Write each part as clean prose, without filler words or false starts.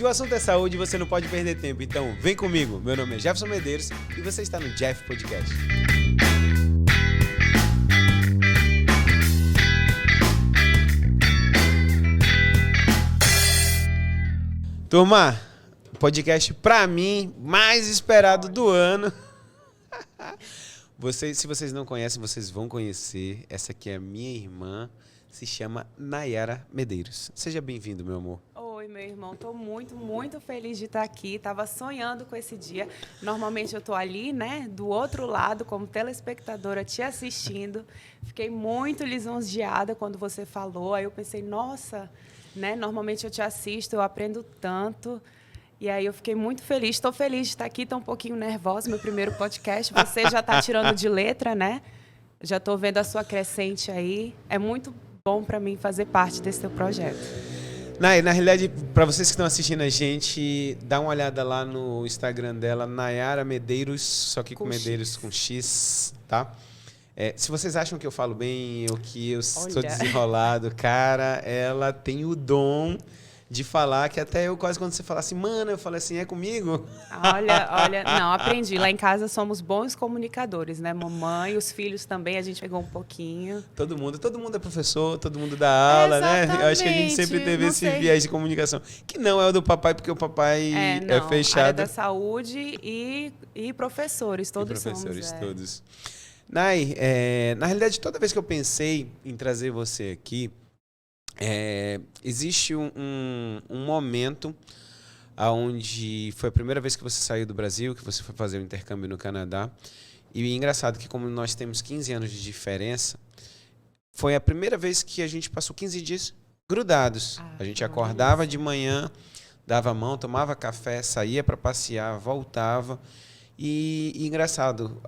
Se o assunto é saúde, você não pode perder tempo. Então, vem comigo. Meu nome é Jefferson Medeiros e você está no Jeff Podcast. Turma, podcast pra mim mais esperado do ano. Se vocês não conhecem, vocês vão conhecer. Essa aqui é a minha irmã, se chama Nayara Medeiros. Seja bem-vindo, meu amor. Oi, meu irmão. Estou muito feliz de estar aqui. Estava sonhando com esse dia. Normalmente eu estou ali, né, do outro lado, como telespectadora, te assistindo. Fiquei muito lisonjeada quando você falou. Aí eu pensei, nossa, né, normalmente eu te assisto, eu aprendo tanto. E aí eu fiquei muito feliz. Estou feliz de estar aqui, estou um pouquinho nervosa, meu primeiro podcast. Você já está tirando de letra, né? Já estou vendo a sua crescente aí. É muito bom para mim fazer parte desse teu projeto. Na realidade, para vocês que estão assistindo a gente, dá uma olhada lá no Instagram dela, Nayara Medeiros, só que com Medeiros com X, tá? Se vocês acham que eu falo bem ou que eu estou desenrolado, cara, ela tem o dom de falar que até eu quase quando você fala assim, mano, eu falo assim, é comigo? Olha, não, aprendi. Lá em casa somos bons comunicadores, né? Mamãe, os filhos também, a gente pegou um pouquinho. Todo mundo é professor, todo mundo dá aula, exatamente, né? Eu acho que a gente sempre teve esse viés de comunicação. Que não é o do papai, porque o papai é fechado. Área da saúde e professores, todos somos. Professores, todos. Nay, na realidade, toda vez que eu pensei em trazer você aqui, existe um momento onde foi a primeira vez que você saiu do Brasil, que você foi fazer o intercâmbio no Canadá. E é engraçado que, como nós temos 15 anos de diferença, foi a primeira vez que a gente passou 15 dias grudados. A gente acordava de manhã, dava a mão, tomava café, saía para passear, voltava. E engraçado,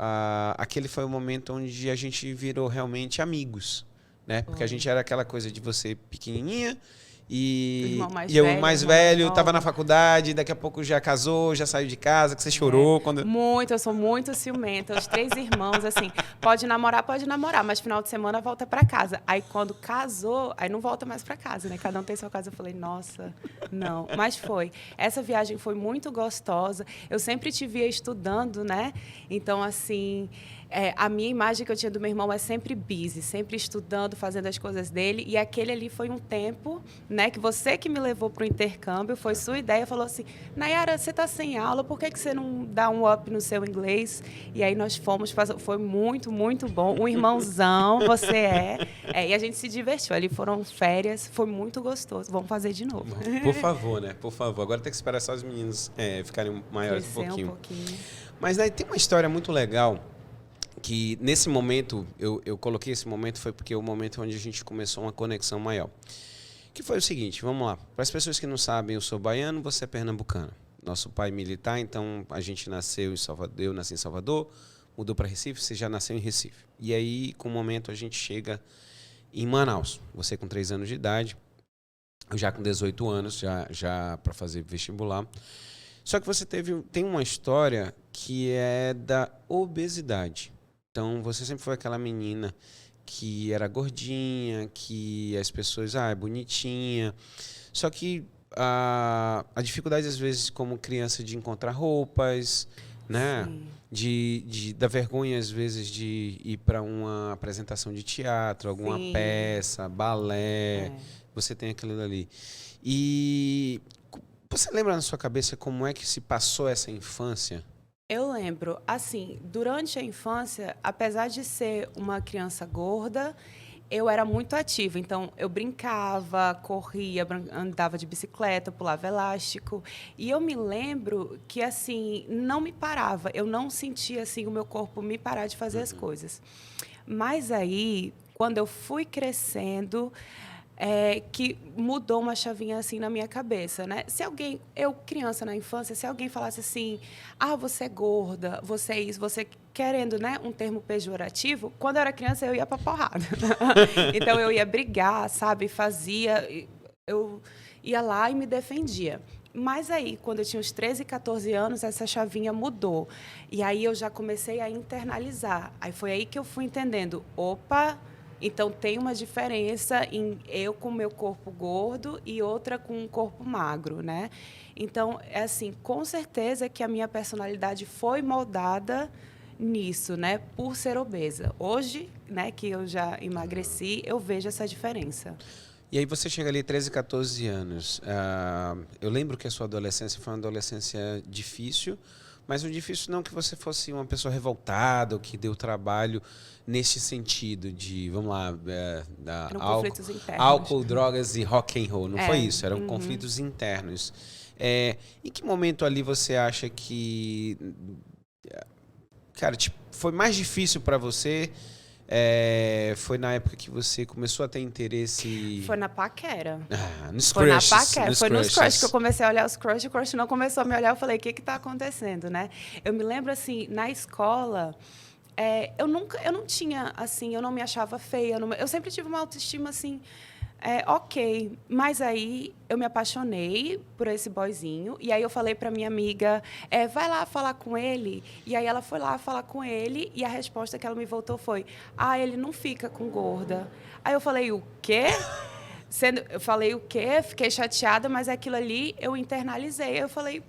aquele foi o momento onde a gente virou realmente amigos. Né? Porque a gente era aquela coisa de você pequenininha e eu mais velho, estava na faculdade, daqui a pouco já casou, já saiu de casa, que você chorou. Eu sou muito ciumenta. Os 3 irmãos, assim, pode namorar, mas final de semana volta para casa. Aí quando casou, aí não volta mais para casa, né? Cada um tem sua casa. Eu falei, nossa, não. Mas foi. Essa viagem foi muito gostosa. Eu sempre te via estudando, né? Então, assim, a minha imagem que eu tinha do meu irmão é sempre busy, sempre estudando, fazendo as coisas dele. E aquele ali foi um tempo, né, que você que me levou para o intercâmbio, foi sua ideia, falou assim, Nayara, você está sem aula, por que você não dá um up no seu inglês? E aí nós fomos, foi muito bom. Um irmãozão, você e a gente se divertiu. Ali foram férias, foi muito gostoso. Vamos fazer de novo. Por favor, né? Por favor. Agora tem que esperar só os meninos ficarem maiores um pouquinho. Mas aí tem uma história muito legal, que nesse momento, eu coloquei esse momento, foi porque é o momento onde a gente começou uma conexão maior. Que foi o seguinte, vamos lá. Para as pessoas que não sabem, eu sou baiano, você é pernambucano. Nosso pai militar, então a gente nasceu em Salvador, eu nasci em Salvador, mudou para Recife, você já nasceu em Recife. E aí, com o momento, a gente chega em Manaus. Você com 3 anos de idade, eu já com 18 anos, já para fazer vestibular. Só que você tem uma história que é da obesidade. Então, você sempre foi aquela menina que era gordinha, que as pessoas, é bonitinha. Só que a dificuldade, às vezes, como criança, de encontrar roupas, né? Da vergonha, às vezes, de ir para uma apresentação de teatro, alguma peça, balé. Você tem aquilo ali. E você lembra na sua cabeça como é que se passou essa infância? Eu lembro, assim, durante a infância, apesar de ser uma criança gorda, eu era muito ativa. Então, eu brincava, corria, andava de bicicleta, pulava elástico. E eu me lembro que, assim, não me parava. Eu não sentia, assim, o meu corpo me parar de fazer as coisas. Mas aí, quando eu fui crescendo, que mudou uma chavinha assim na minha cabeça, né? Se alguém, eu criança na infância, se alguém falasse assim, você é gorda, você é isso, você querendo, né, um termo pejorativo, quando eu era criança eu ia pra porrada. Então eu ia brigar, sabe? Eu ia lá e me defendia. Mas aí, quando eu tinha uns 13, 14 anos, essa chavinha mudou. E aí eu já comecei a internalizar. Aí foi aí que eu fui entendendo, opa, Então, tem uma diferença em eu com o meu corpo gordo e outra com um corpo magro, né? Então, é assim, com certeza que a minha personalidade foi moldada nisso, né? Por ser obesa. Hoje, né, que eu já emagreci, eu vejo essa diferença. E aí você chega ali 13, 14 anos. Eu lembro que a sua adolescência foi uma adolescência difícil, mas o difícil não que você fosse uma pessoa revoltada ou que deu trabalho nesse sentido de, vamos lá, conflitos internos. Álcool, drogas e rock and roll. Não foi isso, eram conflitos internos. Em que momento ali você acha que, cara, tipo, foi mais difícil para você? Foi na época que você começou a ter interesse... Foi na paquera. Nos foi crushes. Na paquera. Foi nos crushes que eu comecei a olhar os crushes. O crush não começou a me olhar. Eu falei, o que está acontecendo, né? Eu me lembro, assim, na escola... eu não tinha, assim, eu não me achava feia. Eu sempre tive uma autoestima, assim... ok, mas aí eu me apaixonei por esse boyzinho e aí eu falei para minha amiga, vai lá falar com ele. E aí ela foi lá falar com ele e a resposta que ela me voltou foi, ele não fica com gorda. Aí eu falei, o quê? Eu falei o quê? Fiquei chateada, mas aquilo ali eu internalizei. Eu falei,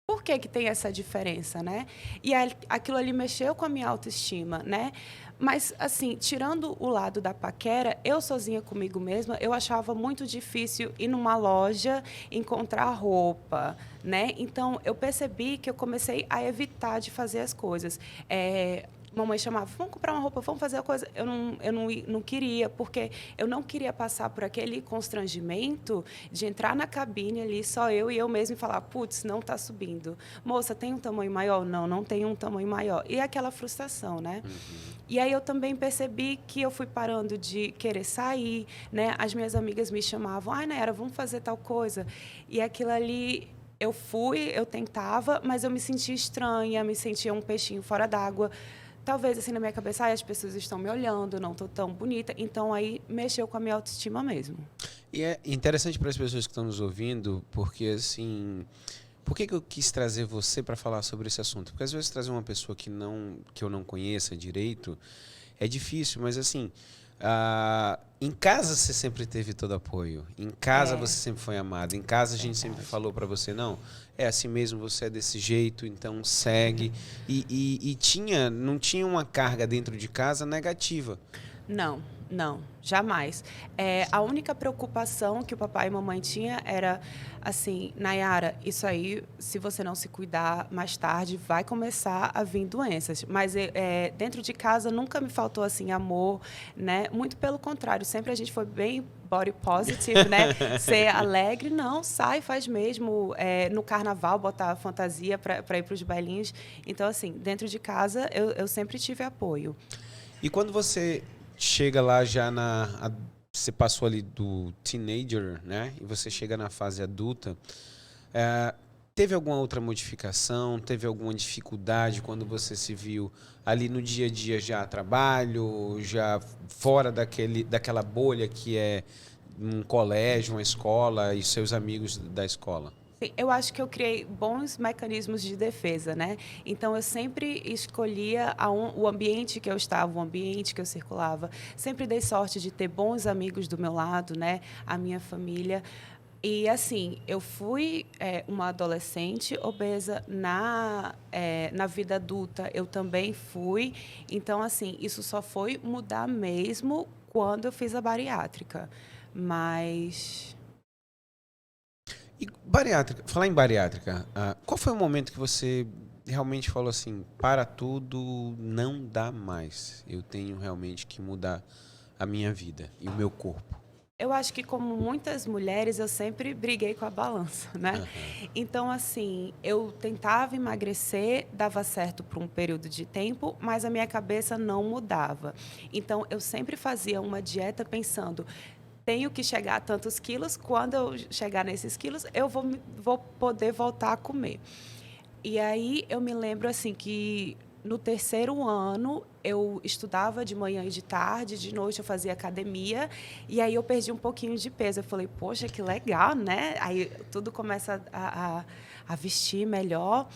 por que tem essa diferença, né? E aquilo ali mexeu com a minha autoestima, né? Mas, assim, tirando o lado da paquera, eu sozinha comigo mesma, eu achava muito difícil ir numa loja encontrar roupa, né? Então, eu percebi que eu comecei a evitar de fazer as coisas. Mamãe chamava, vamos comprar uma roupa, vamos fazer a coisa. Eu não queria, porque eu não queria passar por aquele constrangimento de entrar na cabine ali, só eu e eu mesma, e falar, putz, não está subindo. Moça, tem um tamanho maior? Não, não tem um tamanho maior. E aquela frustração, né? E aí eu também percebi que eu fui parando de querer sair, né? As minhas amigas me chamavam, Nayara, vamos fazer tal coisa. E aquilo ali... eu tentava, mas eu me sentia estranha, me sentia um peixinho fora d'água. Talvez, assim, na minha cabeça, as pessoas estão me olhando, não estou tão bonita. Então, aí, mexeu com a minha autoestima mesmo. E é interessante para as pessoas que estão nos ouvindo, porque, assim... Por que eu quis trazer você para falar sobre esse assunto? Porque, às vezes, trazer uma pessoa que eu não conheça direito é difícil, mas, assim... em casa você sempre teve todo apoio. Em casa você sempre foi amado. Em casa a gente sempre falou para você, não, é assim mesmo, você é desse jeito, então segue. E não tinha uma carga dentro de casa negativa. Não, jamais. A única preocupação que o papai e a mamãe tinham era assim, Nayara, isso aí, se você não se cuidar mais tarde, vai começar a vir doenças. Mas dentro de casa nunca me faltou assim amor, né? Muito pelo contrário, sempre a gente foi bem body positive, né? Ser alegre, não, sai, faz mesmo. No carnaval, botar fantasia para ir para os bailinhos. Então, assim, dentro de casa, eu sempre tive apoio. E quando você chega lá já você passou ali do teenager, né? E você chega na fase adulta. Teve alguma outra modificação? Teve alguma dificuldade quando você se viu ali no dia a dia já a trabalho, já fora daquela bolha que é um colégio, uma escola e seus amigos da escola? Eu acho que eu criei bons mecanismos de defesa, né? Então, eu sempre escolhia o ambiente que eu estava, o ambiente que eu circulava. Sempre dei sorte de ter bons amigos do meu lado, né? A minha família. E, assim, eu fui uma adolescente obesa na vida adulta. Eu também fui. Então, assim, isso só foi mudar mesmo quando eu fiz a bariátrica. Mas... E bariátrica, falar em bariátrica, qual foi o momento que você realmente falou assim, para tudo, não dá mais, eu tenho realmente que mudar a minha vida e o meu corpo? Eu acho que, como muitas mulheres, eu sempre briguei com a balança, né? Uhum. Então, assim, eu tentava emagrecer, dava certo por um período de tempo, mas a minha cabeça não mudava. Então, eu sempre fazia uma dieta pensando... tenho que chegar a tantos quilos, quando eu chegar nesses quilos, eu vou poder voltar a comer. E aí eu me lembro assim que no terceiro ano eu estudava de manhã e de tarde, de noite eu fazia academia, e aí eu perdi um pouquinho de peso. Eu falei, poxa, que legal, né? Aí tudo começa a vestir melhor,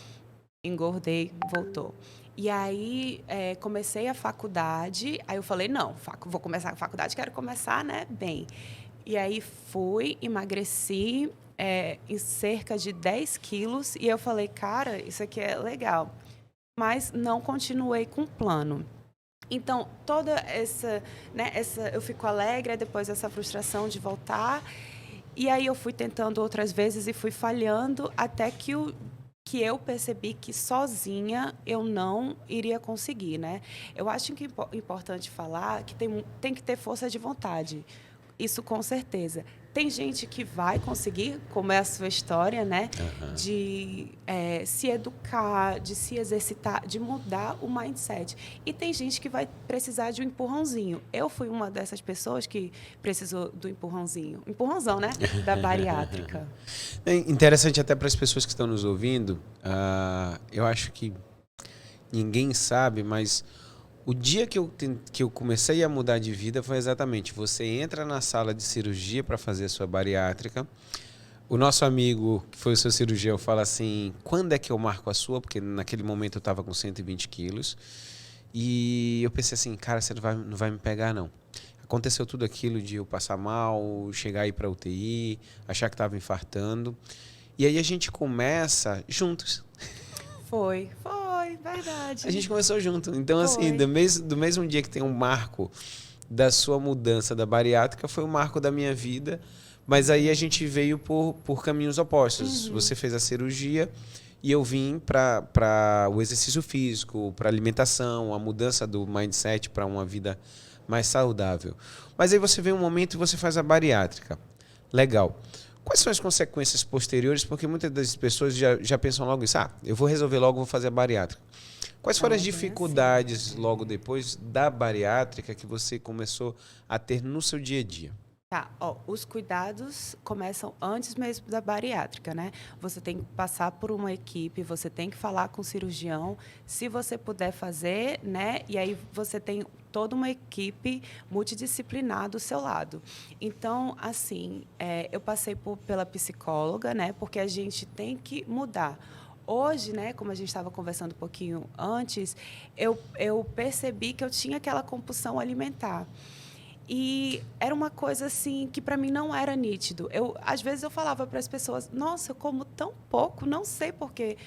engordei, voltou. E aí, comecei a faculdade. Aí eu falei, não, vou começar a faculdade, quero começar, né, bem. E aí fui, emagreci em cerca de 10 quilos. E eu falei, cara, isso aqui é legal. Mas não continuei com o plano. Então, toda eu fico alegre, depois essa frustração de voltar. E aí eu fui tentando outras vezes e fui falhando até que eu percebi que sozinha eu não iria conseguir, né? Eu acho que é importante falar que tem que ter força de vontade. Isso com certeza. Tem gente que vai conseguir, como é a sua história, né? De se educar, de se exercitar, de mudar o mindset. E tem gente que vai precisar de um empurrãozinho. Eu fui uma dessas pessoas que precisou do empurrãozinho. Empurrãozão, né? Da bariátrica. É interessante até para as pessoas que estão nos ouvindo. Eu acho que ninguém sabe, mas o dia que eu comecei a mudar de vida foi exatamente, você entra na sala de cirurgia para fazer a sua bariátrica, o nosso amigo, que foi o seu cirurgião, fala assim, quando é que eu marco a sua? Porque naquele momento eu estava com 120 quilos. E eu pensei assim, cara, você não vai me pegar, não. Aconteceu tudo aquilo de eu passar mal, chegar aí para UTI, achar que estava infartando. E aí a gente começa juntos. Foi, verdade. A gente começou junto. Então, assim, do mesmo dia que tem um marco da sua mudança da bariátrica, foi um marco da minha vida. Mas aí a gente veio por caminhos opostos. Você fez a cirurgia e eu vim para o exercício físico, para a alimentação, a mudança do mindset para uma vida mais saudável. Mas aí você vem um momento e você faz a bariátrica. Legal. Quais são as consequências posteriores? Porque muitas das pessoas já pensam logo isso. Eu vou resolver logo, vou fazer a bariátrica. Quais foram as dificuldades logo depois da bariátrica que você começou a ter no seu dia a dia? Os cuidados começam antes mesmo da bariátrica, né? Você tem que passar por uma equipe, você tem que falar com o cirurgião, se você puder fazer, né? E aí você tem toda uma equipe multidisciplinar do seu lado. Então, assim, eu passei pela psicóloga, né? Porque a gente tem que mudar. Hoje, né, como a gente estava conversando um pouquinho antes, eu percebi que eu tinha aquela compulsão alimentar. E era uma coisa assim que para mim não era nítido. Às vezes eu falava para as pessoas, nossa, eu como tão pouco, não sei por que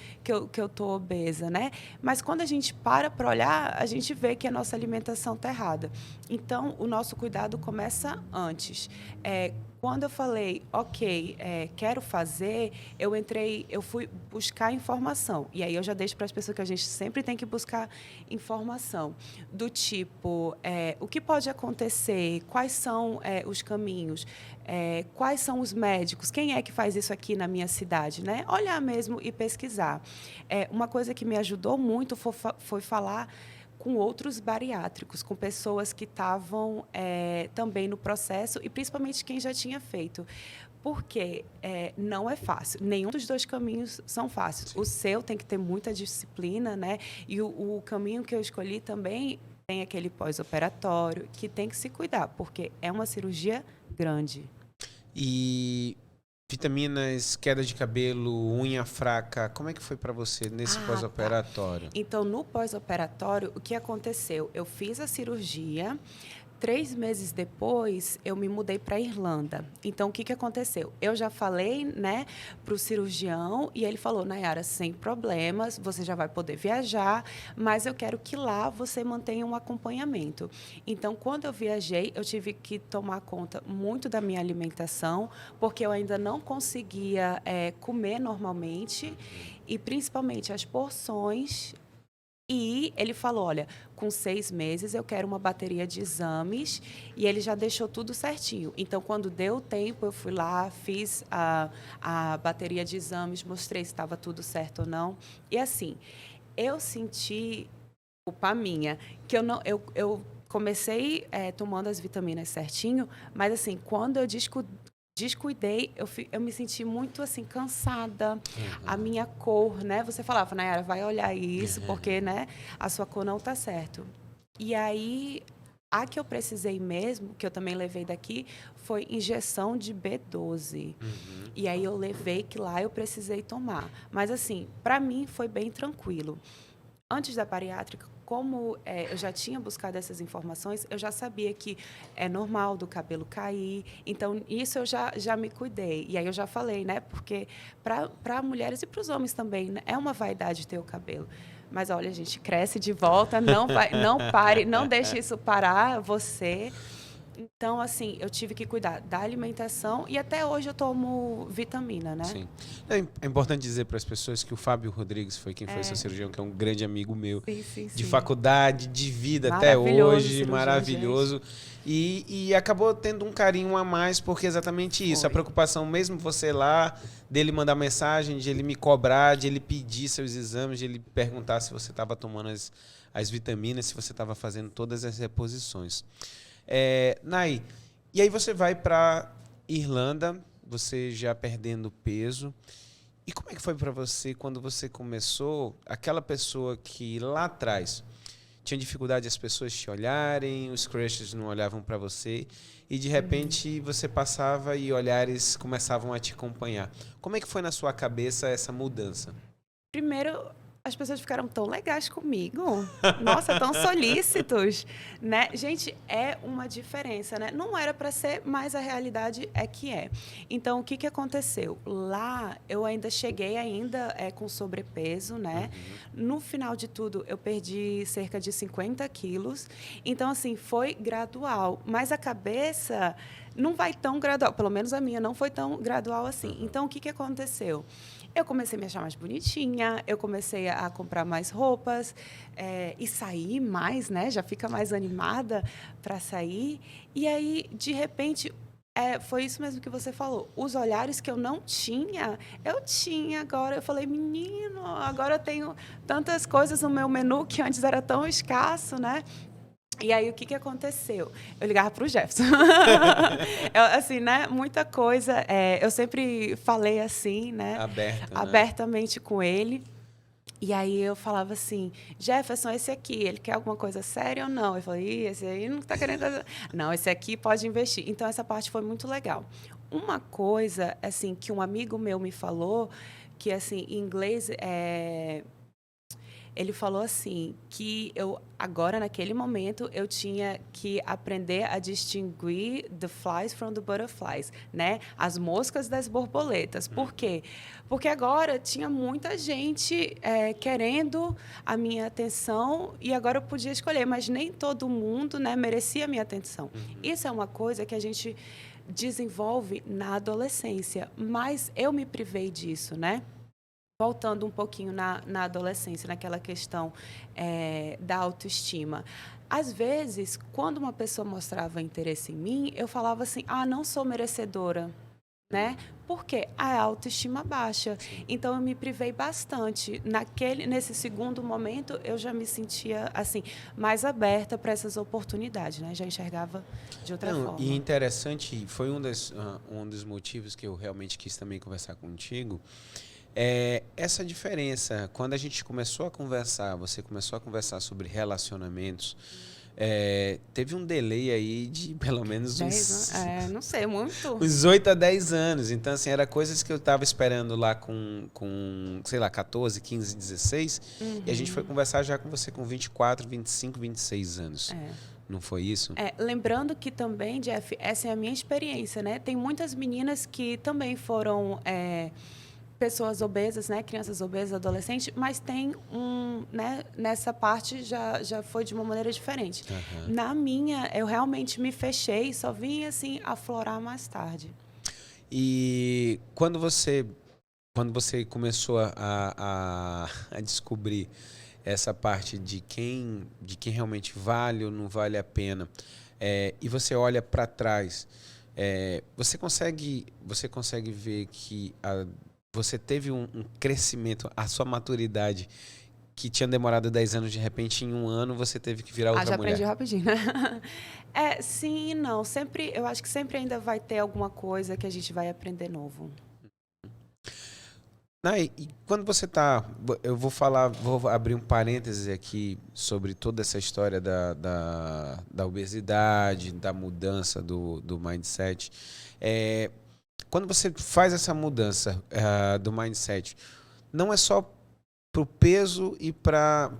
eu tô obesa, né? Mas quando a gente para olhar, a gente vê que a nossa alimentação está errada. Então, o nosso cuidado começa antes. Quando eu falei, ok, quero fazer, eu fui buscar informação. E aí eu já deixo para as pessoas que a gente sempre tem que buscar informação. Do tipo, o que pode acontecer, quais são os caminhos, quais são os médicos, quem é que faz isso aqui na minha cidade, né? Olhar mesmo e pesquisar. Uma coisa que me ajudou muito foi falar com outros bariátricos, com pessoas que estavam também no processo e principalmente quem já tinha feito. Porque não é fácil. Nenhum dos dois caminhos são fáceis. Sim. O seu tem que ter muita disciplina, né? E o caminho que eu escolhi também tem aquele pós-operatório que tem que se cuidar, porque é uma cirurgia grande. E vitaminas, queda de cabelo, unha fraca, como é que foi para você nesse pós-operatório? Então, no pós-operatório, o que aconteceu? Eu fiz a cirurgia, 3 meses depois, eu me mudei para a Irlanda. Então, o que aconteceu? Eu já falei, né, para o cirurgião e ele falou, Nayara, sem problemas, você já vai poder viajar, mas eu quero que lá você mantenha um acompanhamento. Então, quando eu viajei, eu tive que tomar conta muito da minha alimentação, porque eu ainda não conseguia comer normalmente e, principalmente, as porções. E ele falou, olha, com 6 meses eu quero uma bateria de exames e ele já deixou tudo certinho. Então, quando deu tempo, eu fui lá, fiz a bateria de exames, mostrei se estava tudo certo ou não. E assim, eu senti culpa minha, que eu comecei tomando as vitaminas certinho, mas assim, quando eu descuidei, eu me senti muito assim cansada, a minha cor, né? Você falava, Nayara, vai olhar isso, porque, né, a sua cor não tá certo. E aí, a que eu precisei mesmo, que eu também levei daqui, foi injeção de B12. E aí eu levei que lá eu precisei tomar. Mas assim, para mim foi bem tranquilo. antes da bariátrica, como eu já tinha buscado essas informações, eu já sabia que é normal do cabelo cair. Então, isso eu já me cuidei. E aí eu já falei, né? Porque para mulheres e para os homens também, né, é uma vaidade ter o cabelo. Mas, olha, a gente cresce de volta, não pare, não deixe isso parar você. Então, assim, eu tive que cuidar da alimentação e até hoje eu tomo vitamina, né? Sim. É importante dizer para as pessoas que o Fábio Rodrigues foi quem foi seu cirurgião, que é um grande amigo meu, de faculdade, de vida até hoje, maravilhoso. E acabou tendo um carinho a mais, porque exatamente isso, a preocupação, mesmo você lá, dele mandar mensagem, de ele me cobrar, de ele pedir seus exames, de ele perguntar se você estava tomando as vitaminas, se você estava fazendo todas as reposições. Nay, e aí você vai para Irlanda, você já perdendo peso. E como é que foi para você quando você começou, aquela pessoa que lá atrás tinha dificuldade as pessoas te olharem, os crushes não olhavam para você e de repente você passava e olhares começavam a te acompanhar. Como é que foi na sua cabeça essa mudança? Primeiro, as pessoas ficaram tão legais comigo. Nossa, tão solícitos, né? Gente, é uma diferença, né? Não era para ser, mas a realidade é que é. Então, o que aconteceu? Lá, eu ainda cheguei com sobrepeso, né? No final de tudo, eu perdi cerca de 50 quilos. Então, assim, foi gradual. Mas a cabeça não vai tão gradual. Pelo menos a minha não foi tão gradual assim. Então, o que aconteceu? Eu comecei a me achar mais bonitinha, eu comecei a comprar mais roupas e sair mais, né? Já fica mais animada para sair. E aí, de repente, foi isso mesmo que você falou. Os olhares que eu não tinha, eu tinha agora. Eu falei, menino, agora eu tenho tantas coisas no meu menu que antes era tão escasso, né? E aí, o que aconteceu? Eu ligava para o Jefferson. Assim, né? Muita coisa. Eu sempre falei assim, né? Abertamente com ele. E aí, eu falava assim, Jefferson, esse aqui, ele quer alguma coisa séria ou não? Eu falei, esse aí não está querendo... Não, esse aqui pode investir. Então, essa parte foi muito legal. Uma coisa, assim, que um amigo meu me falou, que, assim, em inglês ele falou assim, que agora, naquele momento, eu tinha que aprender a distinguir the flies from the butterflies, né? As moscas das borboletas. Por quê? Porque agora tinha muita gente querendo a minha atenção e agora eu podia escolher, mas nem todo mundo, né, merecia a minha atenção. Isso é uma coisa que a gente desenvolve na adolescência, mas eu me privei disso, né? Voltando um pouquinho na adolescência, naquela questão da autoestima. Às vezes, quando uma pessoa mostrava interesse em mim, eu falava assim, não sou merecedora, né? Por quê? A autoestima baixa. Então, eu me privei bastante. Nesse segundo momento, eu já me sentia assim mais aberta para essas oportunidades, né? Já enxergava de outra forma. E interessante, foi um dos motivos que eu realmente quis também conversar contigo, essa diferença. Quando a gente começou a conversar, você começou a conversar sobre relacionamentos, teve um delay aí de pelo menos não sei, muito. Uns 8 a 10 anos. Então, assim, era coisas que eu estava esperando lá com, sei lá, 14, 15, 16. E a gente foi conversar já com você com 24, 25, 26 anos. Não foi isso? Lembrando que também, Jeff, essa é a minha experiência, né? Tem muitas meninas que também foram... pessoas obesas, né, crianças obesas, adolescentes, mas tem né, nessa parte já foi de uma maneira diferente. Na minha, eu realmente me fechei e só vim assim aflorar mais tarde. E quando você começou a descobrir essa parte de quem realmente vale ou não vale a pena, e você olha para trás, você consegue ver que você teve um crescimento, a sua maturidade, que tinha demorado 10 anos, de repente, em um ano, você teve que virar outra mulher. Já aprendi rapidinho, né? Sim e não. Eu acho que sempre ainda vai ter alguma coisa que a gente vai aprender novo. E quando você eu vou abrir um parêntese aqui sobre toda essa história da obesidade, da mudança do mindset. Quando você faz essa mudança do mindset, não é só pro peso e para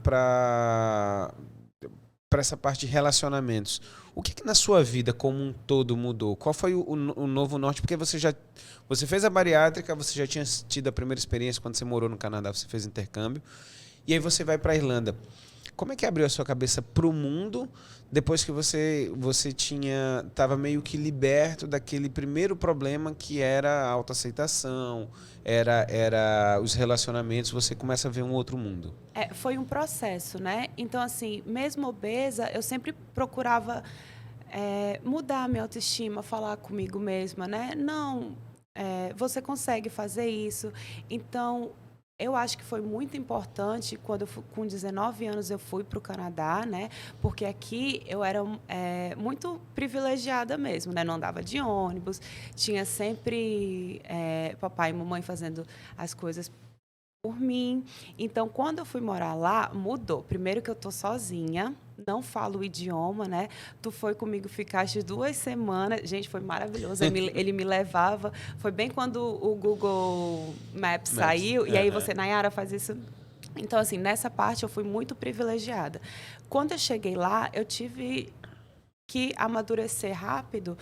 essa parte de relacionamentos. O que na sua vida como um todo mudou? Qual foi o novo norte? Porque você fez a bariátrica, você já tinha tido a primeira experiência quando você morou no Canadá, você fez intercâmbio, e aí você vai para a Irlanda. Como é que abriu a sua cabeça para o mundo depois que você estava meio que liberto daquele primeiro problema que era a autoaceitação, era os relacionamentos, você começa a ver um outro mundo? Foi um processo, né? Então, assim, mesmo obesa, eu sempre procurava mudar a minha autoestima, falar comigo mesma, né? Não, você consegue fazer isso. Então, eu acho que foi muito importante quando, com 19 anos, eu fui para o Canadá, né? Porque aqui eu era muito privilegiada mesmo, né? Não andava de ônibus, tinha sempre papai e mamãe fazendo as coisas por mim. Então, quando eu fui morar lá, mudou. Primeiro que eu tô sozinha, não falo o idioma, né? Tu foi comigo, ficaste 2 semanas. Gente, foi maravilhoso. Ele me levava. Foi bem quando o Google Maps saiu. E aí você, Nayara, faz isso. Então, assim, nessa parte eu fui muito privilegiada. Quando eu cheguei lá, eu tive que amadurecer rápido.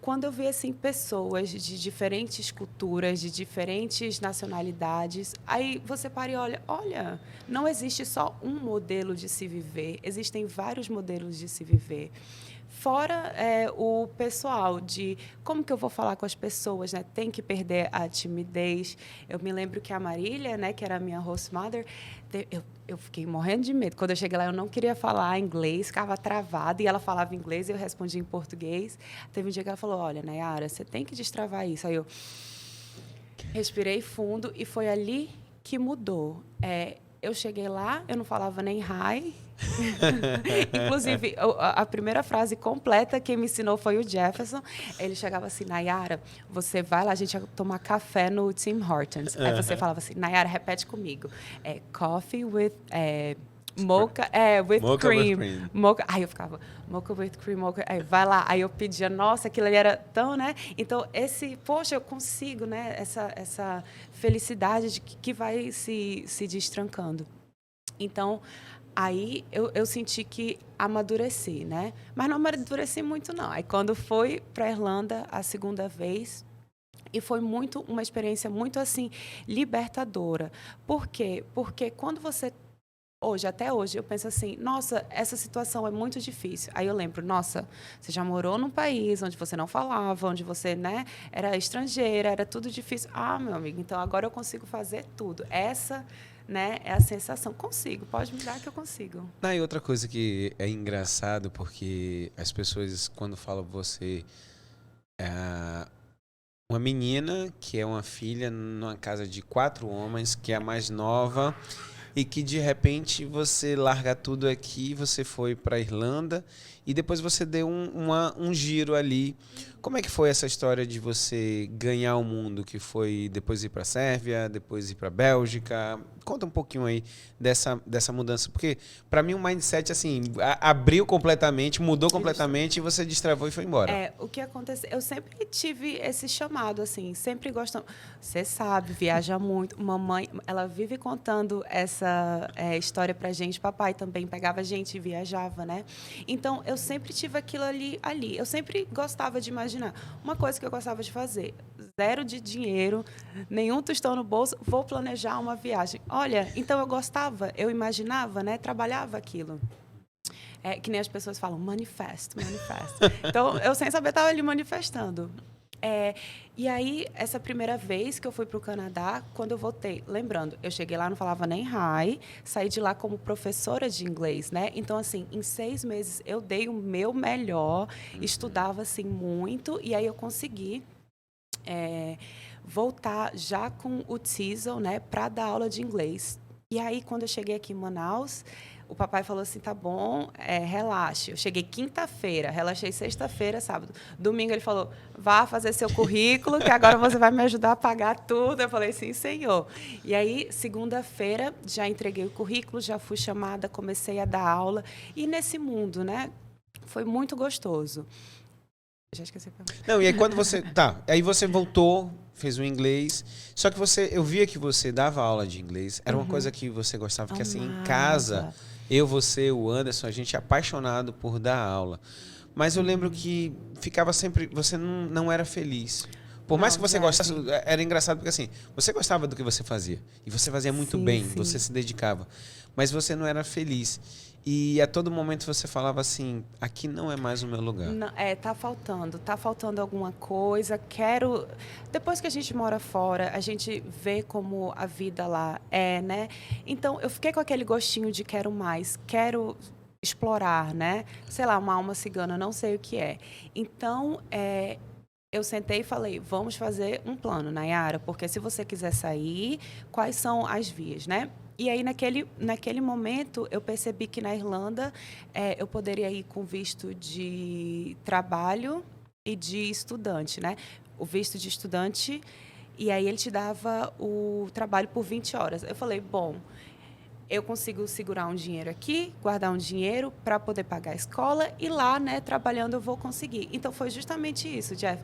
Quando eu vi assim, pessoas de diferentes culturas, de diferentes nacionalidades, aí você para e olha, não existe só um modelo de se viver, existem vários modelos de se viver. Fora o pessoal de como que eu vou falar com as pessoas, né? Tem que perder a timidez. Eu me lembro que a Marília, né, que era a minha host mother, eu fiquei morrendo de medo. Quando eu cheguei lá, eu não queria falar inglês, ficava travada, e ela falava inglês e eu respondia em português. Teve um dia que ela falou, olha, Nayara, você tem que destravar isso. Aí eu respirei fundo e foi ali que mudou. Eu cheguei lá, eu não falava nem hi. Inclusive, a primeira frase completa quem me ensinou foi o Jefferson. Ele chegava assim, Nayara, você vai lá, a gente ia tomar café no Tim Hortons. Aí você falava assim, Nayara, repete comigo. Coffee with... mocha, with cream. Mocha. Aí eu ficava, mocha with cream, mocha. Aí vai lá. Aí eu pedia, nossa, aquilo ali era tão, né? Então, poxa, eu consigo, né? Essa felicidade de que vai se destrancando. Então, aí eu senti que amadureci, né? Mas não amadureci muito, não. Aí, quando fui para a Irlanda a segunda vez, e foi uma experiência muito, assim, libertadora. Por quê? Porque quando você... até hoje, eu penso assim, nossa, essa situação é muito difícil. Aí eu lembro, nossa, você já morou num país onde você não falava, onde você, né, era estrangeira, era tudo difícil. Meu amigo, então agora eu consigo fazer tudo. Essa, né, é a sensação. Consigo, pode me dar que eu consigo. E outra coisa que é engraçado, porque as pessoas, quando falam você... uma menina que é uma filha numa casa de 4 homens, que é a mais nova... E que, de repente, você larga tudo aqui, você foi para a Irlanda e depois você deu um giro ali. Como é que foi essa história de você ganhar o mundo? Que foi depois ir para a Sérvia, depois ir para a Bélgica? Conta um pouquinho aí dessa mudança. Porque, para mim, o mindset assim, abriu completamente, mudou completamente e você destravou e foi embora. O que aconteceu? Eu sempre tive esse chamado, assim, sempre gostando. Você sabe, viaja muito. Mamãe, ela vive contando essa história pra gente. Papai também pegava a gente e viajava, né? Então, eu sempre tive aquilo ali. Eu sempre gostava de imaginar. Uma coisa que eu gostava de fazer, 0 de dinheiro, nenhum tostão no bolso, vou planejar uma viagem. Olha, então eu imaginava, né? Trabalhava aquilo. Que nem as pessoas falam, manifesto. Então, eu sem saber estava ali manifestando. E aí, essa primeira vez que eu fui para o Canadá, quando eu voltei, lembrando, eu cheguei lá, não falava nem hi, saí de lá como professora de inglês, né? Então, assim, em 6 meses, eu dei o meu melhor, estudava, assim, muito, e aí eu consegui voltar já com o TESOL, né, para dar aula de inglês. E aí, quando eu cheguei aqui em Manaus, o papai falou assim, tá bom, relaxe. Eu cheguei quinta-feira, relaxei sexta-feira, sábado. Domingo ele falou, vá fazer seu currículo, que agora você vai me ajudar a pagar tudo. Eu falei, sim, senhor. E aí, segunda-feira, já entreguei o currículo, já fui chamada, comecei a dar aula. E nesse mundo, né, foi muito gostoso. Já esqueci. Não, e aí quando você... Tá, aí você voltou, fez o inglês. Só que eu via que você dava aula de inglês. Era uma coisa que você gostava, porque assim, em casa, você, o Anderson, a gente é apaixonado por dar aula. Mas eu lembro que ficava sempre... Você não era feliz. Por mais que você gostasse... Era engraçado porque assim, você gostava do que você fazia. E você fazia muito bem, você se dedicava. Mas você não era feliz. E a todo momento você falava assim, aqui não é mais o meu lugar. Não, tá faltando alguma coisa. Quero... Depois que a gente mora fora, a gente vê como a vida lá é, né? Então, eu fiquei com aquele gostinho de quero mais, quero explorar, né? Sei lá, uma alma cigana, não sei o que é. Então, eu sentei e falei, vamos fazer um plano, Nayara, porque se você quiser sair, quais são as vias, né? E aí, naquele momento, eu percebi que na Irlanda eu poderia ir com visto de trabalho e de estudante, né? O visto de estudante, e aí ele te dava o trabalho por 20 horas. Eu falei, bom, eu consigo segurar um dinheiro aqui, guardar um dinheiro para poder pagar a escola e lá, né, trabalhando eu vou conseguir. Então, foi justamente isso, Jeff.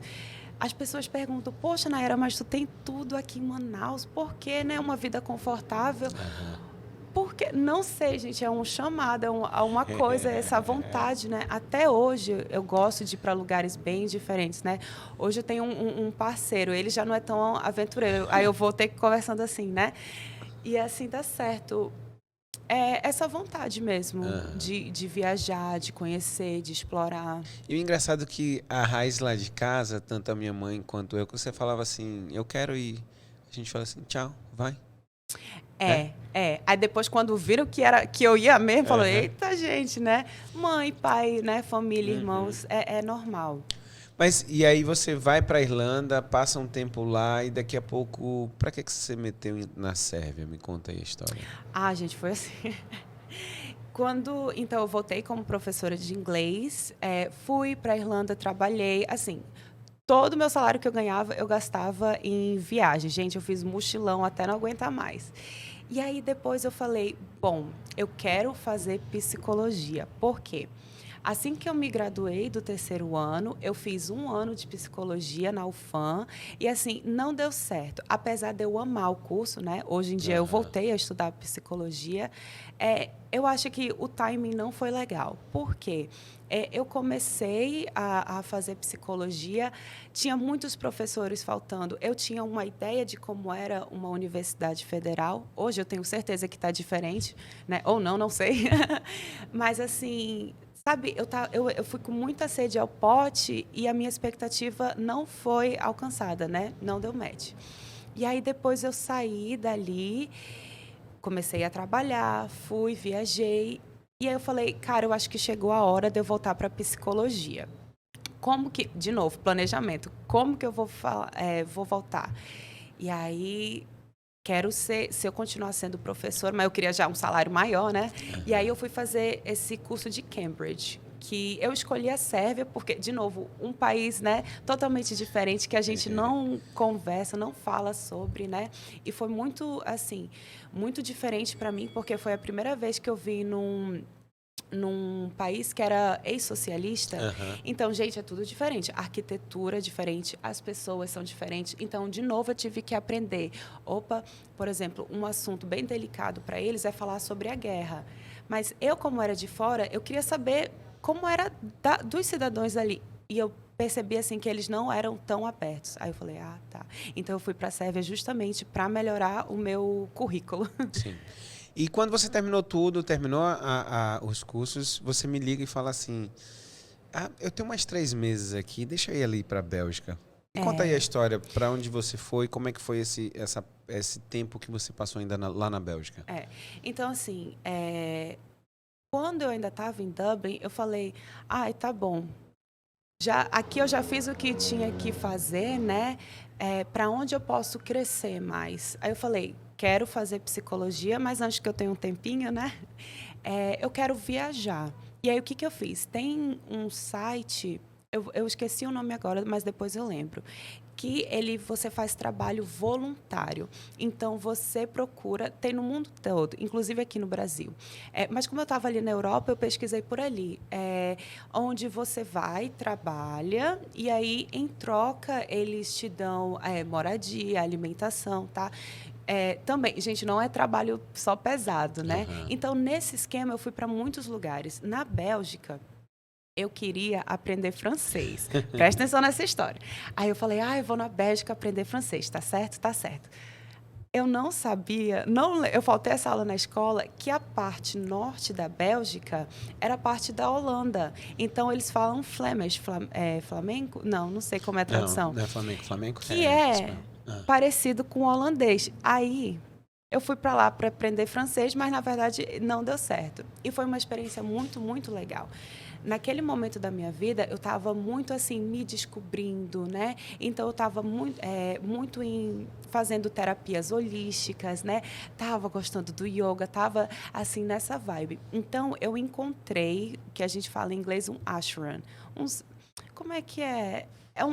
As pessoas perguntam, poxa, Nayara, mas tu tem tudo aqui em Manaus, por que, né, uma vida confortável? Porque, não sei, gente, é um chamado, é uma coisa, essa vontade, né? Até hoje, eu gosto de ir para lugares bem diferentes, né? Hoje eu tenho um parceiro, ele já não é tão aventureiro, aí eu vou ter que ir conversando assim, né? E assim dá certo. É essa vontade mesmo de viajar, de conhecer, de explorar. E o engraçado é que a raiz lá de casa, tanto a minha mãe quanto eu, que você falava assim, eu quero ir. A gente fala assim, tchau, vai. Aí depois, quando viram que eu ia mesmo, falou, eita, gente, né? Mãe, pai, né? Família, irmãos, é normal. Mas, e aí você vai para a Irlanda, passa um tempo lá e daqui a pouco... Para que você meteu na Sérvia? Me conta aí a história. Gente, foi assim... Então, eu voltei como professora de inglês, fui para a Irlanda, trabalhei, assim... Todo o meu salário que eu ganhava, eu gastava em viagem. Gente, eu fiz mochilão até não aguentar mais. E aí, depois eu falei, bom, eu quero fazer psicologia. Por quê? Assim que eu me graduei do 3º ano, eu fiz 1 ano de psicologia na UFAM e, assim, não deu certo. Apesar de eu amar o curso, né? Hoje em dia eu voltei a estudar psicologia. Eu acho que o timing não foi legal. Por quê? Eu comecei a fazer psicologia, tinha muitos professores faltando. Eu tinha uma ideia de como era uma universidade federal. Hoje eu tenho certeza que está diferente, né? Ou não, não sei. Mas, assim... Sabe, eu fui com muita sede ao pote e a minha expectativa não foi alcançada, né? Não deu match. E aí, depois eu saí dali, comecei a trabalhar, viajei. E aí eu falei, cara, eu acho que chegou a hora de eu voltar para a psicologia. Como que, de novo, planejamento, como que eu vou voltar? E aí... se eu continuar sendo professora, mas eu queria já um salário maior, né? E aí eu fui fazer esse curso de Cambridge, que eu escolhi a Sérvia porque, de novo, um país, né, totalmente diferente, que a gente não conversa, não fala sobre, né? E foi muito, assim, muito diferente para mim, porque foi a primeira vez que eu vi num país que era ex-socialista. Então, gente, é tudo diferente. A arquitetura é diferente, as pessoas são diferentes. Então, de novo, eu tive que aprender. Por exemplo, um assunto bem delicado para eles é falar sobre a guerra. Mas eu, como era de fora, eu queria saber como era dos cidadãos ali. E eu percebi assim que eles não eram tão abertos. Aí eu falei, tá. Então, eu fui para a Sérvia justamente para melhorar o meu currículo. Sim. E quando você terminou tudo, os cursos, você me liga e fala assim, eu tenho mais 3 meses aqui, deixa eu ir ali para a Bélgica. Conta aí a história, para onde você foi, como é que foi esse tempo que você passou ainda lá na Bélgica. Então, assim, quando eu ainda estava em Dublin, eu falei, tá bom, aqui eu já fiz o que tinha que fazer, né? Para onde eu posso crescer mais? Aí eu falei, quero fazer psicologia, mas antes que eu tenha um tempinho, né? Eu quero viajar. E aí, o que eu fiz? Tem um site, eu esqueci o nome agora, mas depois eu lembro, que você faz trabalho voluntário. Então, você procura, tem no mundo todo, inclusive aqui no Brasil. Mas como eu estava ali na Europa, eu pesquisei por ali. Onde você vai, trabalha, e aí, em troca, eles te dão moradia, alimentação, tá? Também, gente, não é trabalho só pesado, né? Uhum. Então, nesse esquema, eu fui para muitos lugares. Na Bélgica, eu queria aprender francês. Presta atenção nessa história. Aí eu falei, eu vou na Bélgica aprender francês. Tá certo? Tá certo. Eu não sabia, eu faltei essa aula na escola, que a parte norte da Bélgica era parte da Holanda. Então, eles falam Flemish, flamenco? Não sei como é a tradução. Não é flamenco. Flamenco que é parecido com o holandês. Aí, eu fui para lá para aprender francês, mas, na verdade, não deu certo. E foi uma experiência muito, muito legal. Naquele momento da minha vida, eu estava muito, assim, me descobrindo, né? Então, eu estava muito fazendo terapias holísticas, né? Estava gostando do yoga, estava, assim, nessa vibe. Então, eu encontrei, que a gente fala em inglês, um ashram. Como é que é? É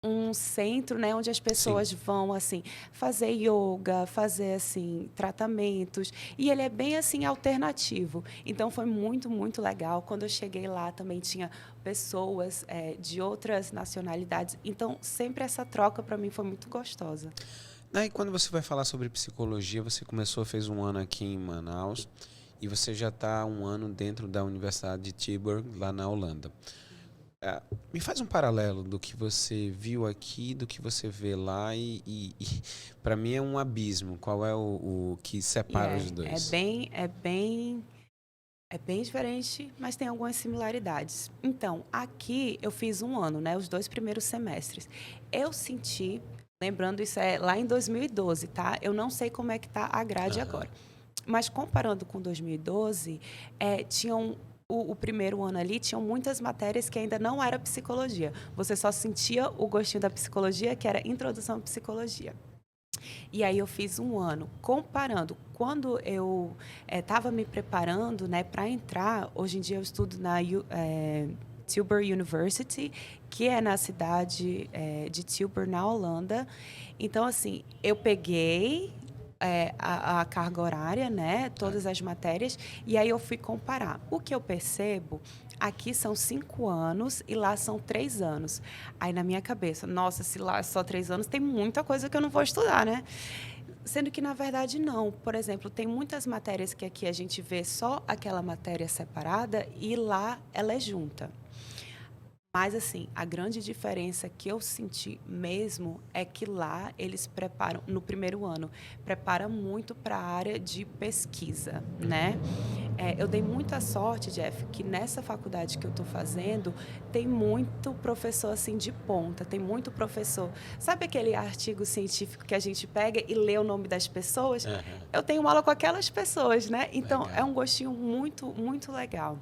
um centro, né, onde as pessoas vão assim fazer yoga, fazer assim tratamentos, e ele é bem assim alternativo. Então foi muito, muito legal. Quando eu cheguei lá também tinha pessoas de outras nacionalidades. Então sempre essa troca para mim foi muito gostosa. E quando você vai falar sobre psicologia, você fez um ano aqui em Manaus e você já está um ano dentro da Universidade de Tilburg, lá na Holanda. Me faz um paralelo do que você viu aqui, do que você vê lá e para mim é um abismo. Qual é o que separa os dois? É bem diferente, mas tem algumas similaridades. Então, aqui eu fiz um ano, né? Os 2 primeiros semestres. Eu senti, lembrando isso lá em 2012, tá? Eu não sei como é que tá a grade agora. Mas comparando com 2012, tinham o primeiro ano ali, tinham muitas matérias que ainda não era psicologia. Você só sentia o gostinho da psicologia, que era introdução à psicologia. E aí eu fiz um ano comparando. Quando eu estava me preparando, né, para entrar, hoje em dia eu estudo na Tilburg University, que é na cidade de Tilburg, na Holanda. Então, assim, eu peguei a carga horária, né, todas as matérias, e aí eu fui comparar. O que eu percebo, aqui são 5 anos e lá são 3 anos. Aí na minha cabeça, nossa, se lá é só 3 anos, tem muita coisa que eu não vou estudar, né? Sendo que, na verdade, não. Por exemplo, tem muitas matérias que aqui a gente vê só aquela matéria separada e lá ela é junta. Mas, assim, a grande diferença que eu senti mesmo é que lá eles preparam, no primeiro ano, prepara muito para a área de pesquisa, né? Eu dei muita sorte, Jeff, que nessa faculdade que eu estou fazendo, tem muito professor, assim, de ponta, tem muito professor. Sabe aquele artigo científico que a gente pega e lê o nome das pessoas? Uhum. Eu tenho aula com aquelas pessoas, né? Então, legal. É um gostinho muito, muito legal.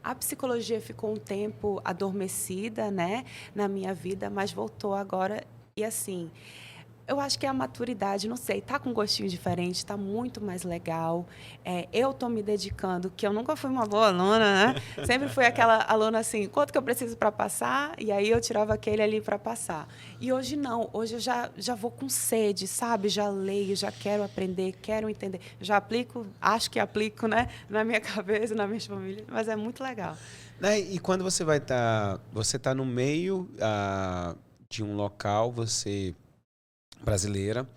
A psicologia ficou um tempo adormecida, né, na minha vida, mas voltou agora. E assim, eu acho que a maturidade, não sei, tá com um gostinho diferente, tá muito mais legal. Eu tô me dedicando, que eu nunca fui uma boa aluna, né? Sempre fui aquela aluna assim, quanto que eu preciso para passar? E aí eu tirava aquele ali para passar. E hoje não, hoje eu já vou com sede, sabe? Já leio, já quero aprender, quero entender. Já aplico, acho que aplico, né? Na minha cabeça, na minha família, mas é muito legal. E quando você você tá no meio de um local, você brasileira.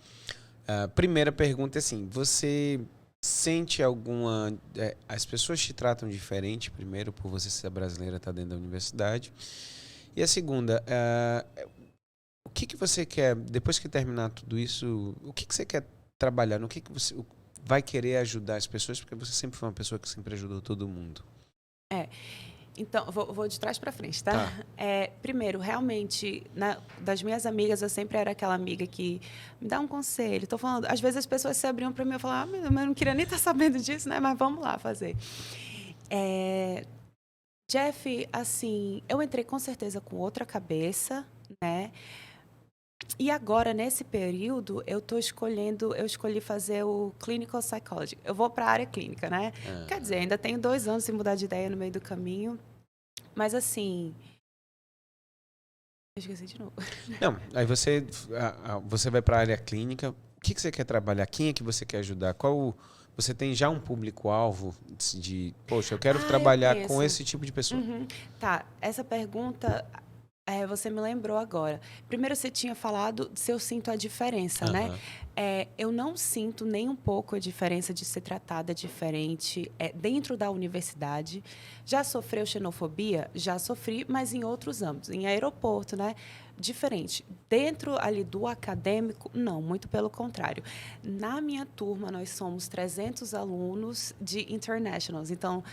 Primeira pergunta é assim, você sente alguma... as pessoas te tratam diferente, primeiro, por você ser brasileira, estar dentro da universidade. E a segunda, o que você quer, depois que terminar tudo isso, o que você quer trabalhar, no que você vai querer ajudar as pessoas, porque você sempre foi uma pessoa que sempre ajudou todo mundo. Então, vou de trás para frente, tá? Primeiro, realmente, das minhas amigas, eu sempre era aquela amiga que me dá um conselho. Estou falando, às vezes as pessoas se abriam para mim e falavam, eu não queria nem estar sabendo disso, né? Mas vamos lá fazer. Jeff, assim, eu entrei com certeza com outra cabeça, né? E agora, nesse período, eu escolhi fazer o Clinical Psychology. Eu vou para a área clínica, né? Quer dizer, ainda tenho 2 anos sem mudar de ideia no meio do caminho. Mas, assim, Esqueci de novo. Não, aí você vai para a área clínica. O que você quer trabalhar? Quem é que você quer ajudar? Você tem já um público-alvo de, poxa, eu quero trabalhar com esse tipo de pessoa? Uhum. Tá, essa pergunta você me lembrou agora. Primeiro, você tinha falado se eu sinto a diferença, né? Eu não sinto nem um pouco a diferença de ser tratada diferente dentro da universidade. Já sofreu xenofobia? Já sofri, mas em outros âmbitos. Em aeroporto, né? Diferente. Dentro ali do acadêmico, não, muito pelo contrário. Na minha turma, nós somos 300 alunos de internationals. Então,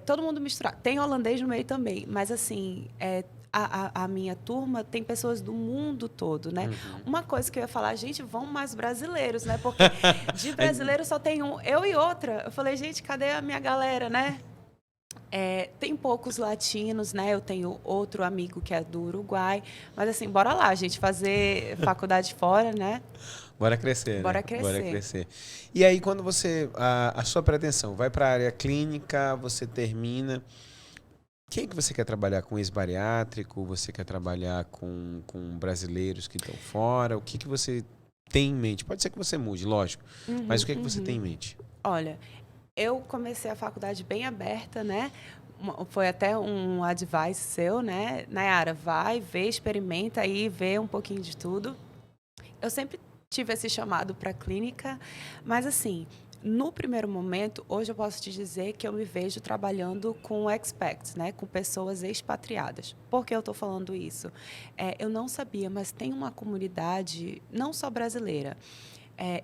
todo mundo misturado. Tem holandês no meio também, mas, assim, a minha turma tem pessoas do mundo todo, né? Uhum. Uma coisa que eu ia falar, gente, vão mais brasileiros, né? Porque de brasileiro só tem um, eu e outra. Eu falei, gente, cadê a minha galera, né? Tem poucos latinos, né? Eu tenho outro amigo que é do Uruguai. Mas, assim, bora lá, gente, fazer faculdade fora, né? Bora crescer, Bora né? crescer. Bora crescer. E aí, quando você... A sua pretensão vai para a área clínica, você termina... Quem é que você quer trabalhar com ex-bariátrico? Você quer trabalhar com brasileiros que estão fora? O que você tem em mente? Pode ser que você mude, lógico. Mas o que você tem em mente? Olha, eu comecei a faculdade bem aberta, né? Foi até um advice seu, né? Nayara, vai, vê, experimenta aí, vê um pouquinho de tudo. Eu sempre tive esse chamado para a clínica, mas assim... No primeiro momento, hoje eu posso te dizer que eu me vejo trabalhando com expats, né, com pessoas expatriadas. Por que eu estou falando isso? Eu não sabia, mas tem uma comunidade, não só brasileira,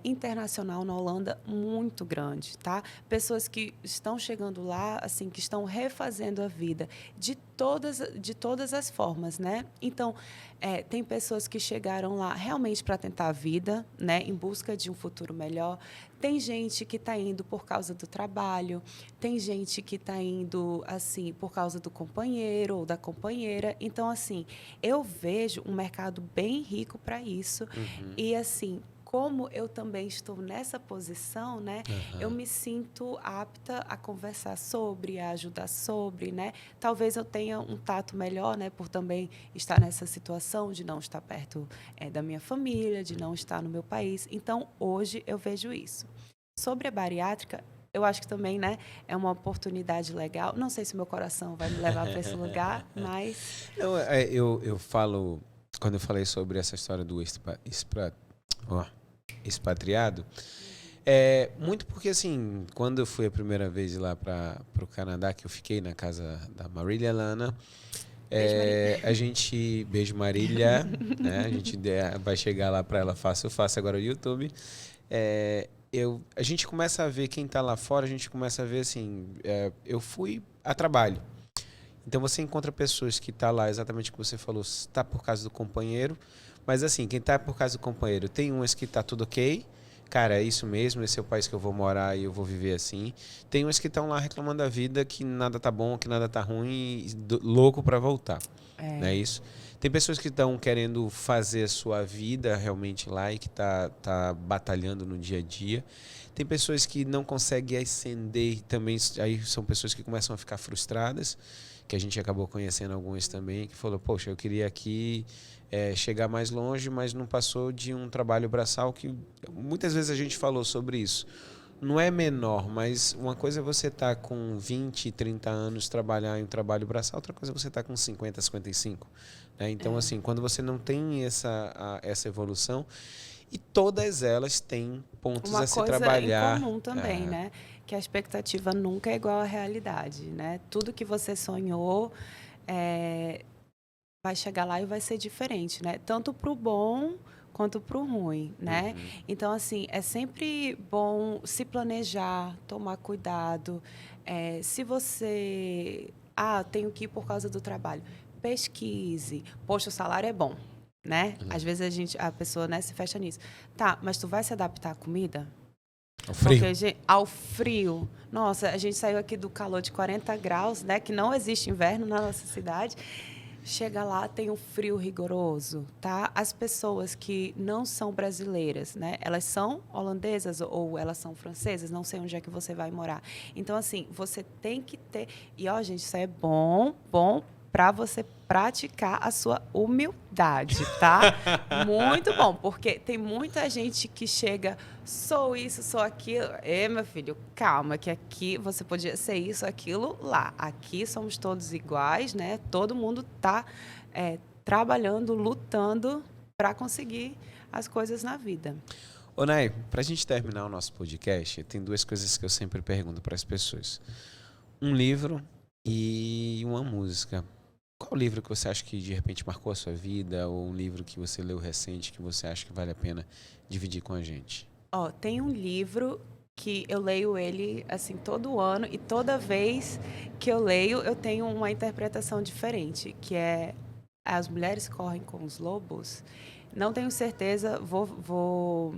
internacional na Holanda muito grande, tá? Pessoas que estão chegando lá, assim, que estão refazendo a vida de todas as formas, né? Então, tem pessoas que chegaram lá realmente para tentar a vida, né? Em busca de um futuro melhor. Tem gente que está indo por causa do trabalho, tem gente que está indo, assim, por causa do companheiro ou da companheira. Então, assim, eu vejo um mercado bem rico para isso. Uhum. E, assim, como eu também estou nessa posição, né, eu me sinto apta a conversar sobre, a ajudar sobre, né? Talvez eu tenha um tato melhor, né, por também estar nessa situação de não estar perto da minha família, de não estar no meu país. Então, hoje eu vejo isso. Sobre a bariátrica, eu acho que também, né, é uma oportunidade legal. Não sei se o meu coração vai me levar para esse lugar, mas... Não, eu falo, quando eu falei sobre essa história do expatriado, muito porque, assim, quando eu fui a primeira vez lá para o Canadá, que eu fiquei na casa da Marília Lana, a gente... Beijo, Marília. Né, a gente vai chegar lá para ela fácil. Eu faço agora o YouTube. A gente começa a ver quem está lá fora, a gente começa a ver, assim, eu fui a trabalho. Então, você encontra pessoas que estão lá, exatamente o que você falou, está por causa do companheiro. Mas, assim, quem está por causa do companheiro, tem umas que está tudo ok. Cara, é isso mesmo, esse é o país que eu vou morar e eu vou viver assim. Tem umas que estão lá reclamando da vida, que nada tá bom, que nada tá ruim, louco para voltar. Não é isso? Tem pessoas que estão querendo fazer a sua vida realmente lá e que tá batalhando no dia a dia. Tem pessoas que não conseguem ascender também, aí são pessoas que começam a ficar frustradas, que a gente acabou conhecendo algumas também, que falou, poxa, eu queria aqui chegar mais longe, mas não passou de um trabalho braçal, que muitas vezes a gente falou sobre isso. Não é menor, mas uma coisa é você estar com 20, 30 anos, trabalhar em um trabalho braçal, outra coisa é você estar com 50, 55. Né? Então, assim, quando você não tem essa evolução, e todas elas têm pontos a se trabalhar. Uma coisa em comum também, né? Que a expectativa nunca é igual à realidade, né? Tudo que você sonhou vai chegar lá e vai ser diferente, né? Tanto para o bom quanto para o ruim, né? Uhum. Então, assim, é sempre bom se planejar, tomar cuidado. Se você... tenho que ir por causa do trabalho. Pesquise. Poxa, o salário é bom, né? Às vezes a pessoa, né, se fecha nisso. Tá, mas tu vai se adaptar à comida? Ao frio. Porque, ao frio. Nossa, a gente saiu aqui do calor de 40 graus, né? Que não existe inverno na nossa cidade. Chega lá, tem um frio rigoroso, tá? As pessoas que não são brasileiras, né? Elas são holandesas ou elas são francesas, não sei onde é que você vai morar. Então, assim, você tem que ter... E, ó, gente, isso é bom para você praticar a sua humildade, tá? Muito bom, porque tem muita gente que chega, sou isso, sou aquilo. Meu filho, calma, que aqui você podia ser isso, aquilo, lá. Aqui somos todos iguais, né? Todo mundo está trabalhando, lutando para conseguir as coisas na vida. Ô, Nay, para a gente terminar o nosso podcast, tem 2 coisas que eu sempre pergunto para as pessoas. Um livro e uma música. Qual livro que você acha que de repente marcou a sua vida, ou um livro que você leu recente que você acha que vale a pena dividir com a gente? Tem um livro que eu leio ele assim todo ano, e toda vez que eu leio eu tenho uma interpretação diferente, que é As Mulheres Correm com os Lobos. Não tenho certeza, vou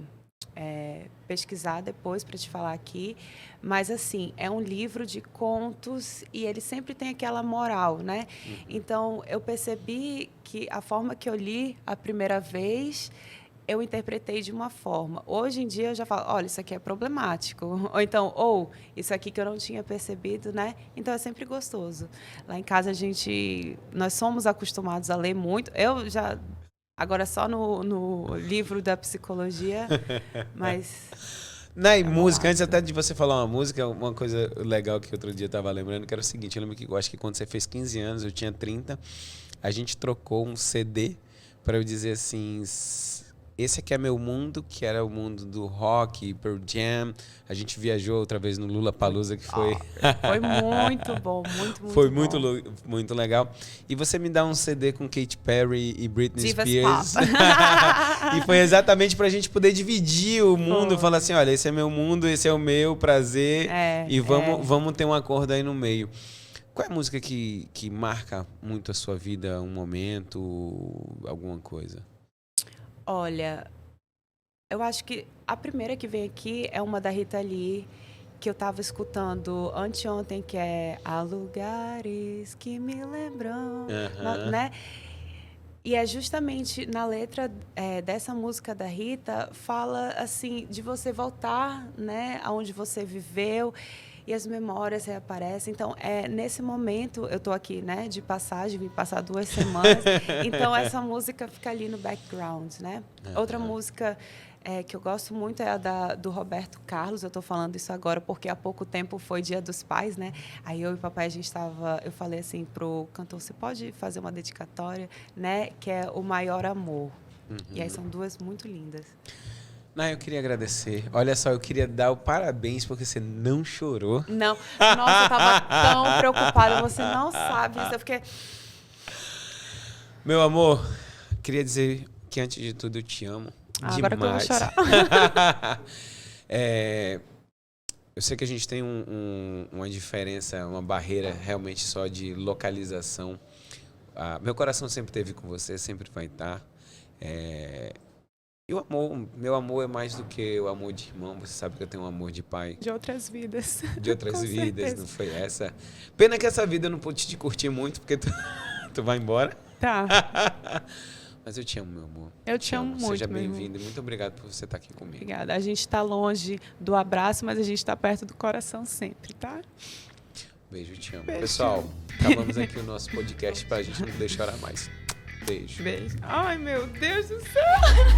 pesquisar depois para te falar aqui, mas assim, é um livro de contos e ele sempre tem aquela moral, né? Então, eu percebi que a forma que eu li a primeira vez, eu interpretei de uma forma. Hoje em dia, eu já falo, olha, isso aqui é problemático. Ou então, isso aqui que eu não tinha percebido, né? Então, é sempre gostoso. Lá em casa, nós somos acostumados a ler muito. Eu já... Agora só no livro da psicologia, mas... Nay, música, antes até de você falar uma música, uma coisa legal que outro dia eu estava lembrando, que era o seguinte, eu lembro que eu acho que quando você fez 15 anos, eu tinha 30, a gente trocou um CD para eu dizer assim, esse aqui é meu mundo, que era o mundo do rock, Pearl Jam. A gente viajou outra vez no Lollapalooza, que foi... Foi muito bom, muito foi bom. muito legal. E você me dá um CD com Katy Perry e Britney Spears. E foi exatamente pra gente poder dividir o mundo, falar assim, olha, esse é meu mundo, esse é o meu prazer, e vamos ter um acordo aí no meio. Qual é a música que marca muito a sua vida, um momento, alguma coisa? Olha, eu acho que a primeira que vem aqui é uma da Rita Lee, que eu estava escutando anteontem, que é Há Lugares que Me Lembram, né? E é justamente na letra dessa música da Rita, fala assim de você voltar, né, aonde você viveu, e as memórias reaparecem. Então, nesse momento, eu estou aqui, né, de passagem, vim passar 2 semanas, então essa música fica ali no background, né? Outra música que eu gosto muito é a do Roberto Carlos. Eu estou falando isso agora porque há pouco tempo foi Dia dos Pais, né? Aí eu e o papai, eu falei assim pro cantor, você pode fazer uma dedicatória, né? Que é O Maior Amor. E aí são 2 muito lindas. Nay, eu queria agradecer. Olha só, eu queria dar o parabéns porque você não chorou. Não. Nossa, eu estava tão preocupada. Você não sabe isso. Eu fiquei... Meu amor, queria dizer que antes de tudo eu te amo. Demais. Agora que eu vou chorar. Eu sei que a gente tem uma diferença, uma barreira realmente só de localização. Meu coração sempre esteve com você, sempre vai estar. E meu amor é mais do que o amor de irmão. Você sabe que eu tenho um amor de pai. De outras vidas. De outras vidas, não foi essa. Pena que essa vida eu não pude te curtir muito, porque tu vai embora. Tá. Mas eu te amo, meu amor. Eu te amo muito, Seja bem-vindo e muito obrigado por você estar aqui comigo. Obrigada. A gente está longe do abraço, mas a gente está perto do coração sempre, tá? Beijo, te amo. Beijo. Pessoal, acabamos aqui o nosso podcast para a gente não poder chorar mais. Beijo. Beijo. Ai, meu Deus do céu!